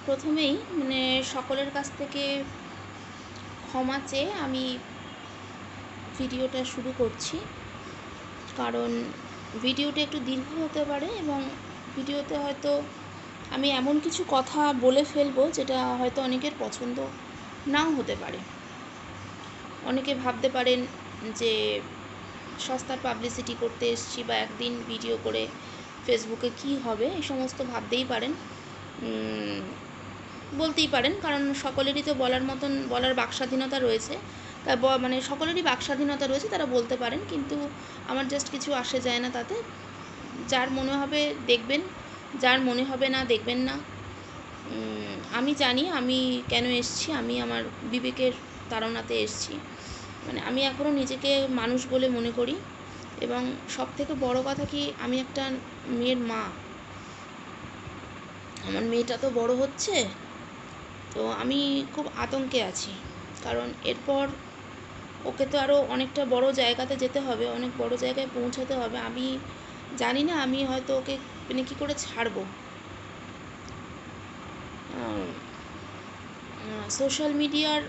প্রথমেই সকলের কাছ থেকে ক্ষমা চেয়ে আমি ভিডিওটা শুরু করছি। কারণ ভিডিওটা একটু দীর্ঘ হতে পারে এবং ভিডিওতে হয়তো আমি এমন কিছু কথা বলে ফেলবো যেটা হয়তো অনেকের পছন্দ নাও হতে পারে। অনেকে ভাবতে পারেন যে সস্তার পাবলিসিটি করতে এসেছি বা একদিন ভিডিও করে ফেসবুকে কি হবে, এই সমস্ত ভাবতেই পারেন, বলতেই পারেন। কারণ সকলেরই তো বলার বাকস্বাধীনতা রয়েছে। তা সকলেরই বাকস্বাধীনতা রয়েছে, তারা বলতে পারেন, কিন্তু আমার জাস্ট কিছু আসে যায় না তাতে। যার মনে হবে দেখবেন, যার মনে হবে না দেখবেন না। আমি জানি আমি কেন এসেছি, আমি আমার বিবেকের তাড়নাতে এসেছি। আমি এখনও নিজেকে মানুষ বলে মনে করি। এবং সবথেকে বড় কথা কি, আমি একটা মেয়ের মা। আমার মেয়েটা তো বড় হচ্ছে, তো আমি খুব আতঙ্কে আছি। কারণ এরপর ওকে তো আরও অনেকটা বড় জায়গাতে যেতে হবে, অনেক বড় জায়গায় পৌঁছাতে হবে। আমি জানি না আমি হয়তো ওকে কী করে ছাড়বো। সোশ্যাল মিডিয়ার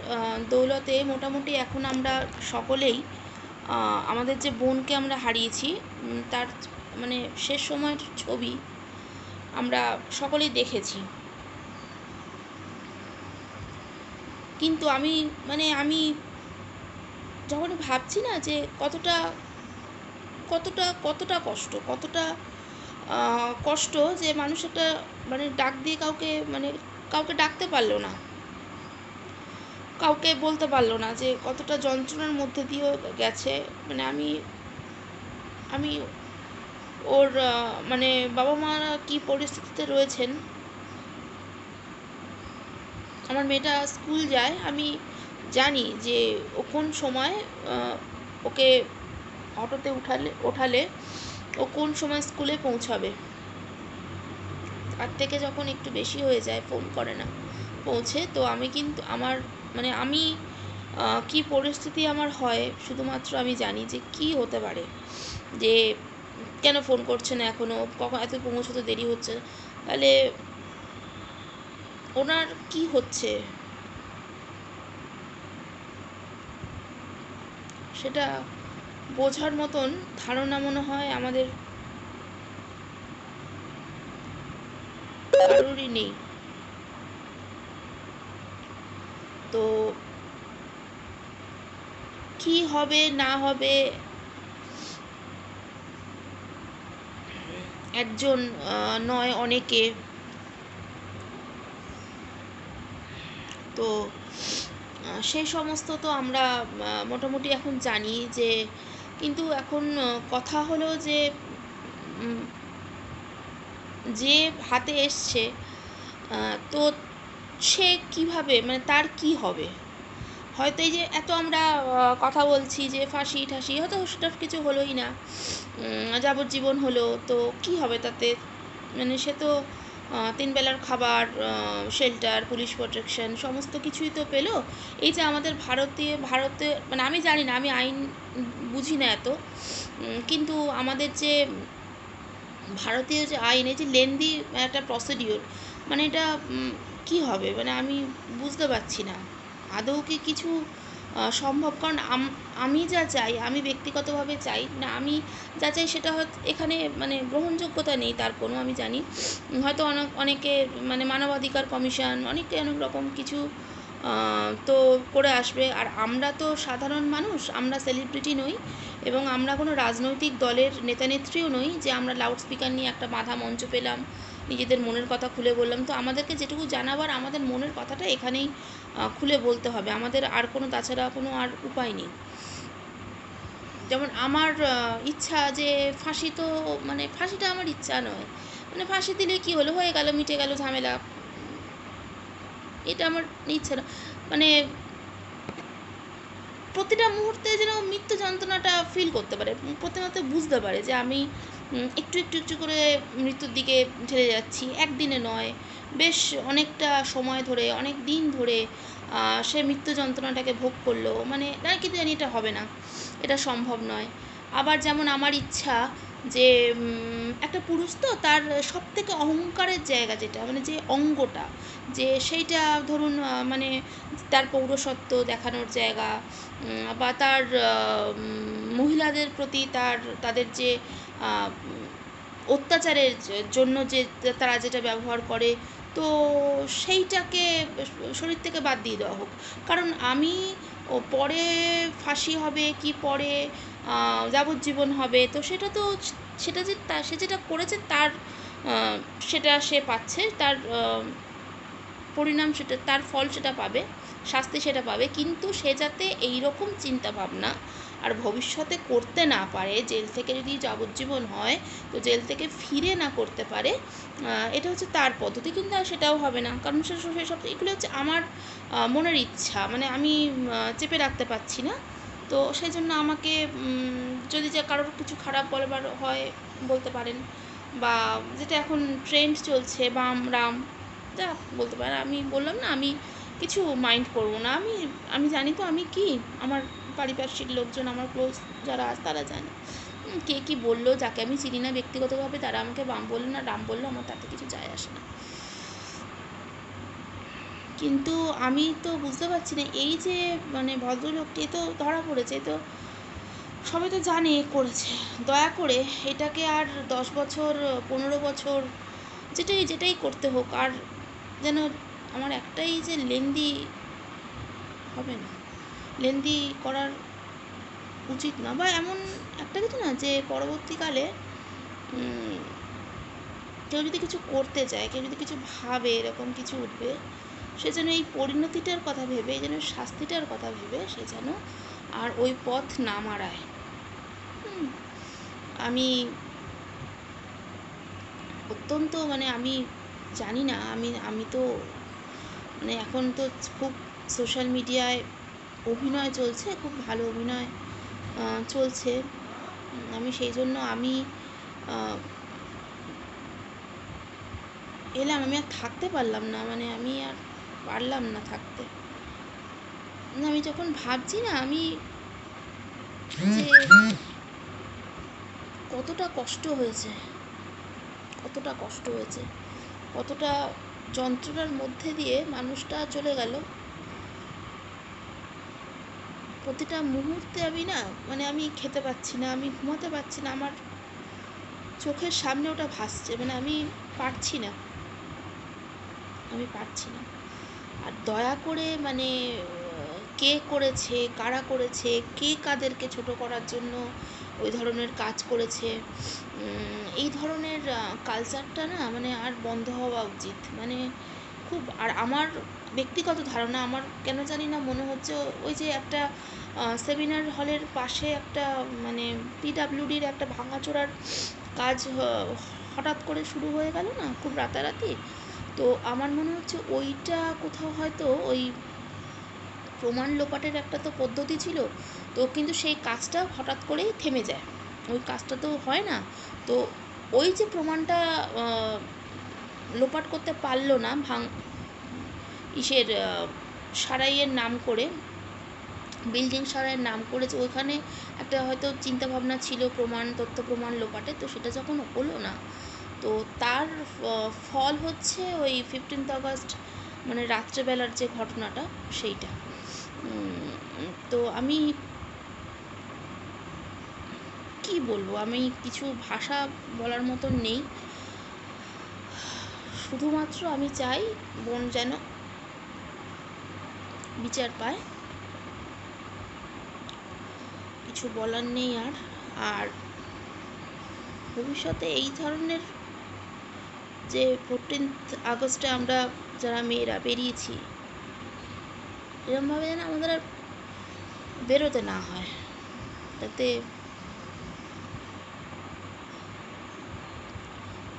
দৌলতে মোটামুটি এখন আমরা সকলেই আমাদের যে বোনকে আমরা হারিয়েছি, তার শেষ সময়ের ছবি আমরা সকলেই দেখেছি। কিন্তু আমি যখন ভাবছি না যে কতটা কতটা কতটা কষ্ট, কষ্ট যে মানুষ একটা ডাক দিয়ে কাউকে ডাকতে পারলো না, কাউকে বলতে পারলো না যে কতটা যন্ত্রণার মধ্যে দিয়েও গেছে। আমি আমি ওর বাবা মারা কী পরিস্থিতিতে রয়েছেন। আমার মেয়েটা স্কুল যায়, আমি জানি যে ও কোন সময় ওকে অটোতে ওঠালে ও কোন সময় স্কুলে পৌঁছাবে। তার থেকে যখন একটু বেশি হয়ে যায়, ফোন করে না পৌঁছে, তো আমি কিন্তু আমি কি পরিস্থিতি আমার হয় শুধুমাত্র আমি জানি যে কি হতে পারে, যে কেন ফোন করছে না এখনও, কখন এত পৌঁছতে দেরি হচ্ছে, তাহলে ওনার কি হচ্ছে সেটা বোঝার মতন ধারণা মনে হয় আমাদের কারোরই নেই। তো কি হবে না হবে, একজন নয় অনেকে। তো সেই সমস্ত তো আমরা মোটামুটি এখন জানি যে, কিন্তু এখন কথা হলো যে যে হাতে এসছে, তো সে কিভাবে, তার কি হবে। হয়তো এই যে এত আমরা কথা বলছি যে ফাঁসি ঠাসি, হয়তো সেটা কিছু হলোই না, যাবজ্জীবন হলো, তো কি হবে তাতে। সে তো 3 বেলার খাবার, শেল্টার, পুলিশ প্রোটেকশন সমস্ত কিছুই তো পেলো। এই যে আমাদের ভারতে আমি জানি না, আমি আইন বুঝি না এত, কিন্তু আমাদের যে ভারতীয় যে আইন, এই যে লেন্দি একটা প্রসিডিওর, এটা কি হবে, আমি বুঝতে পারছি না আদৌ কি কিছু সম্ভব। কারণ আমি যা চাই, আমি ব্যক্তিগতভাবে চাই না, আমি যা চাই সেটা হয়তো এখানে গ্রহণযোগ্যতা নেই তার কোনো, আমি জানি। হয়তো অনেকে মানবাধিকার কমিশন অনেকে অনেক রকম কিছু তো করে আসবে। আর আমরা তো সাধারণ মানুষ, আমরা সেলিব্রিটি নই, এবং আমরা কোনো রাজনৈতিক দলের নেতানেত্রীও নই যে আমরা লাউডস্পিকার নিয়ে একটা বাঁধা মঞ্চ পেলাম, নিজেদের মনের কথা খুলে বললাম। তো আমাদেরকে যেটুকু জানাবার, আমাদের মনের কথাটা এখানেই খুলে বলতে হবে, আমাদের আর কোনো তাছাড়া কোনো আর উপায় নেই। যেমন আমার ইচ্ছা যে ফাঁসি, তো ফাঁসিটা আমার ইচ্ছা নয়, ফাঁসি দিলে কি হলো, হয়ে গেল, মিটে গেল ঝামেলা, এটা আমার ইচ্ছা না। প্রতিটা মুহূর্তে যেন মৃত্যু যন্ত্রণাটা ফিল করতে পারে, প্রতিমত বুঝতে পারে যে আমি একটু একটু একটু করে মৃত্যুর দিকে ঠেলে যাচ্ছি, একদিনে নয়, বেশ অনেকটা সময় ধরে, অনেক দিন ধরে সে মৃত্যু যন্ত্রণাটাকে ভোগ করলো। না, কিন্তু জানি এটা হবে না, এটা সম্ভব নয়। আবার যেমন আমার ইচ্ছা যে একটা পুরুষ তো তার সব থেকে অহংকারের জায়গা যেটা মানে যে অঙ্গটা যে সেইটা ধরুন মানে তার পৌরসত্ব দেখানোর জায়গা বা তার মহিলাদের প্রতি তাদের যে অত্যাচারের জন্য যে তারা যেটা ব্যবহার করে তো সেইটাকে শরীর থেকে বাদ দিয়ে দেওয়া হোক। কারণ আমি পরে ফাঁসি হবে কি পরে যাবজ্জীবন হবে তো সেটা তো সেটা যে সে যেটা করেছে তার সেটা সে পাচ্ছে তার পরিণাম সেটা তার ফল সেটা পাবে শাস্তি সেটা পাবে কিন্তু সে যাতে এই রকম চিন্তাভাবনা আর ভবিষ্যতে করতে না পারে জেল থেকে যদি যাবজ্জীবন হয় তো জেল থেকে ফিরে না করতে পারে এটা হচ্ছে তার পদ্ধতি কিন্তু আর সেটাও হবে না কারণ সেসব এগুলো হচ্ছে আমার মনের ইচ্ছা মানে আমি চেপে রাখতে পারছি না তো সেই জন্য আমাকে যদি যে কারোর কিছু খারাপ বলবার হয় বলতে পারেন বা যেটা এখন ট্রেন্ড চলছে বাম রাম যা বলতে পারেন আমি বললাম না আমি কিছু মাইন্ড করবো না আমি জানি তো আমি কি আমার পারিপার্শ্বিক লোকজন আমার ক্লোজ যারা আছে তারা জানে কে কী বললো যাকে আমি চিনি না ব্যক্তিগতভাবে তারা আমাকে বাম বললো না রাম বললো আমার তাতে কিছু যায় আসে না কিন্তু আমি তো বুঝতে পারছি না এই যে মানে ভদ্রলোকটি তো ধরা পড়েছে তো সবাই তো জানে করেছে দয়া করে এটাকে আর 10 বছর 15 বছর যেটাই করতে হোক আর যেন আমার একটাই যে লেন্দি হবে না লেন্দি করার উচিত না বা এমন একটা কিছু না যে পরবর্তীকালে কেউ যদি কিছু করতে চায় কেউ যদি কিছু ভাবে এরকম কিছু উঠবে সে যেন এই পরিণতিটার কথা ভেবে যেন শাস্তিটার কথা ভেবে সে যেন আর ওই পথ না মারায় আমি অত্যন্ত মানে আমি জানি না আমি তো মানে এখন তো খুব সোশ্যাল মিডিয়ায় অভিনয় চলছে খুব ভালো অভিনয় চলছে আমি সেই জন্য আমি এলাম আমি আর থাকতে পারলাম না মানে আমি আর পারলাম না থাকতে আমি যখন ভাবছি না আমি যে কতটা কষ্ট হয়েছে কতটা যন্ত্রণার মধ্যে দিয়ে মানুষটা চলে গেল প্রতিটা মুহূর্তে আমি না মানে আমি খেতে পাচ্ছি না আমি ঘুমাতে পারছি না আমার চোখের সামনে ওটা ভাসছে মানে আমি পারছি না আর দয়া করে মানে কে করেছে কারা করেছে কে কাদেরকে ছোট করার জন্য ওই ধরনের কাজ করেছে এই ধরনের কালচারটা না মানে আর বন্ধ হওয়া উচিত মানে খুব আর আমার ব্যক্তিগত ধারণা আমার কেন জানি না মনে হচ্ছে ওই যে একটা সেমিনার হলের পাশে একটা মানে পিডাব্লিউডির একটা ভাঙাচোরার কাজ হঠাৎ করে শুরু হয়ে গেল না খুব রাতারাতি তো আমার মনে হচ্ছে ওইটা কোথাও হয়তো ওই প্রমাণ লোপাটের একটা তো পদ্ধতি ছিল তো কিন্তু সেই কাজটা হঠাৎ করেই থেমে যায় ওই কাজটা তো হয় না তো ওই যে প্রমাণটা লোপাট করতে পারলো না সারাইয়ের নাম করে বিল্ডিং সারাইয়ের নাম করেছে ওইখানে একটা হয়তো চিন্তাভাবনা ছিল তথ্য প্রমাণ লোপাটে তো সেটা যখন হলো না তো তার ফল হচ্ছে ওই 15th আগস্ট মানে রাত্রেবেলার যে ঘটনাটা সেইটা তো আমি কি বলবো আমি কিছু ভাষা বলার মতন নেই শুধুমাত্র আমি চাই বোন যেন বিচার পায় কিছু বলার নেই আর ভবিষ্যতে এই ধরনের যে 14th আগস্টে আমরা যারা মেয়েরা বেরিয়েছি এরকমভাবে যেন আমাদের আর বেরোতে না হয় তাতে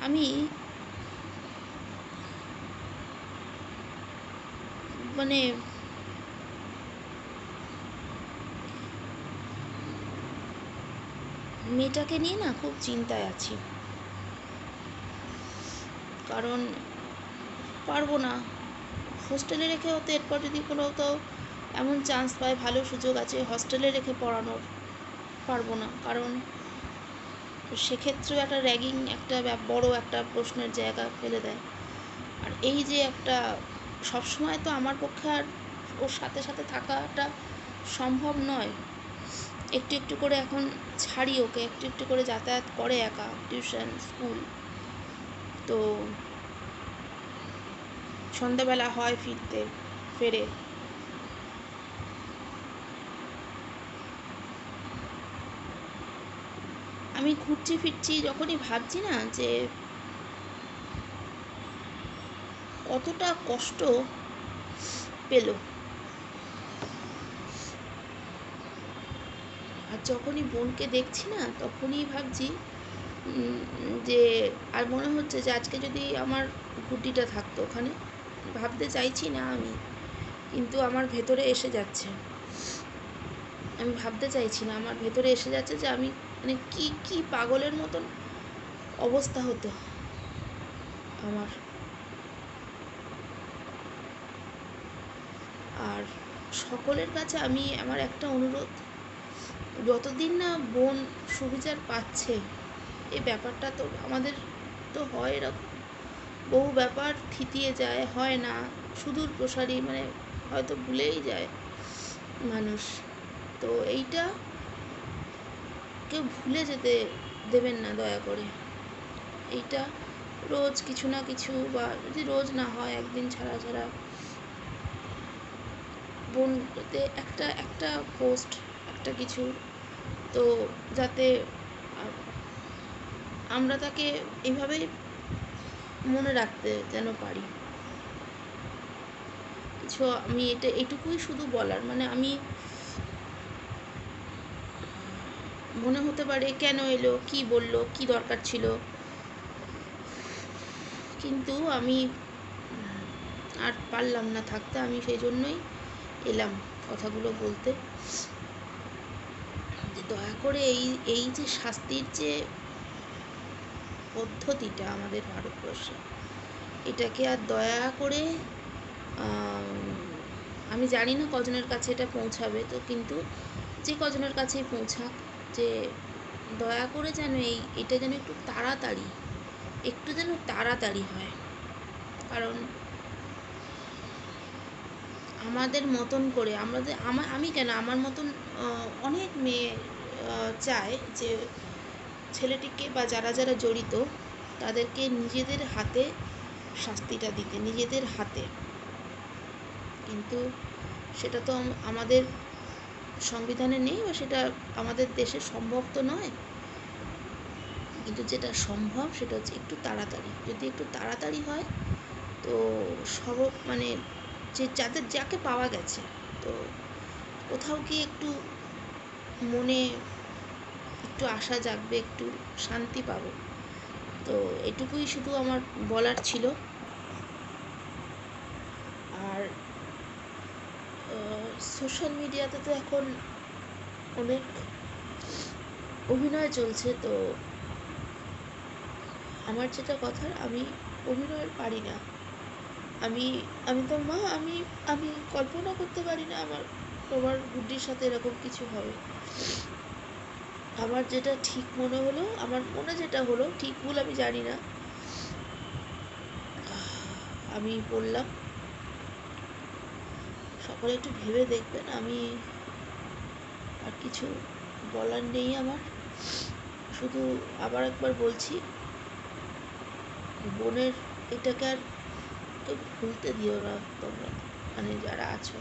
আমি মানে মেয়েটাকে নিয়ে না খুব চিন্তায় আছি কারণ পারবো না হোস্টেলে রেখে হতে এরপর যদি কোনো তো এমন চান্স পায় ভালো সুযোগ আছে হস্টেলে রেখে পড়ানোর পারবো না কারণ সেক্ষেত্রেও একটা র্যাগিং একটা বড় একটা প্রশ্নের জায়গা ফেলে দেয়। আর এই যে একটা সবসময় তো আমার পক্ষে আর ওর সাথে সাথে থাকাটা সম্ভব নয়। একটু একটু করে এখন ছাড়ি ওকে, একটু একটু করে যাতায়াত করে একা, টিউশন, স্কুল। তো সন্ধ্যাবেলা হয় ফেরে। আমি ঘুরছি ফিরছি যখনই ভাবছি না যে কতটা কষ্ট পেল, আর যখনই বোনকে দেখছি না তখনই ভাবছি যে আর মনে হচ্ছে যে আজকে যদি আমার গুড্ডিটা থাকতো ওখানে। ভাবতে চাইছি না আমি, কিন্তু আমার ভেতরে এসে যাচ্ছে। আমি ভাবতে চাইছি না, আমার ভেতরে এসে যাচ্ছে যে আমি মানে কি কি পাগলের মতন অবস্থা হতো আমার। আর সকলের কাছে আমি আমার একটা অনুরোধ, যতদিন না বোন সুবিচার পাচ্ছে, এই ব্যাপারটা তো আমাদের তো হয় এরকম, বহু ব্যাপার থিতিয়ে যায়, হয় না, সুদূর প্রসারী, মানে হয়তো ভুলেই যায় মানুষ। তো এইটা কেউ ভুলে যেতে দেবেন না দয়া করে। এইটা রোজ কিছু না কিছু, বা যদি রোজ না হয় একদিন ছাড়া ছাড়া বোনতে একটা একটা পোস্ট, একটা কিছু, তো যাতে আমরা তাকে এইভাবেই মনে রাখতে যেন পারি। কিছু আমি এটুকুই শুধু বলার, মানে আমি মনে হতে পারে কেন এলো, কি বলল, কি দরকার ছিল, কিন্তু আমি আর পারলাম না থাকতে। আমি সেই জন্যই এলাম কথাগুলো বলতে, যে দয়া করে এই এই যে শাস্তির যে পদ্ধতিটা আমাদের ভারতবর্ষে, এটাকে আর দয়া করে আমি জানি না কজনের কাছে এটা পৌঁছাবে, তো কিন্তু যে কজনের কাছেই পৌঁছাক, যে দয়া করে যেন এটা যেন একটু যেন তাড়াতাড়ি হয়। কারণ আমাদের মতন করে আমি কেন, আমার মতন অনেক মেয়ে চায় যে ছেলেটিকে বা যারা যারা জড়িত তাদেরকে নিজেদের হাতে শাস্তিটা দিতে, নিজেদের হাতে। কিন্তু সেটা তো আমাদের সংবিধানে নেই, বা সেটা আমাদের দেশে সম্ভব তো নয়। কিন্তু যেটা সম্ভব সেটা হচ্ছে একটু তাড়াতাড়ি, যদি একটু তাড়াতাড়ি হয় তো মানে যাকে পাওয়া গেছে, তো কোথাও গিয়ে একটু মনে একটু আশা জাগবে, একটু শান্তি পাবো। তো এটুকুই শুধু আমার বলার ছিল। আর সোশ্যাল মিডিয়াতে তো এখন অনেক অভিনয় চলছে, তো আমার যেটা কথার, আমি অভিনয় পারি না। আমি আমি তো মা, আমি আমি কল্পনা করতে পারি না আমার গুড্ডির সাথে এরকম কিছু হবে। আমার যেটা ঠিক মনে হলো, আমার মনে যেটা হলো, ঠিক ভুল আমি জানি না, আমি বললাম। সকলে একটু ভেবে দেখবেন। আমি আর কিছু বলার নেই আমার, শুধু আবার একবার বলছি, বোনের এটাকে আর কেউ ভুলতে দিও না তোমরা, মানে যারা আছো।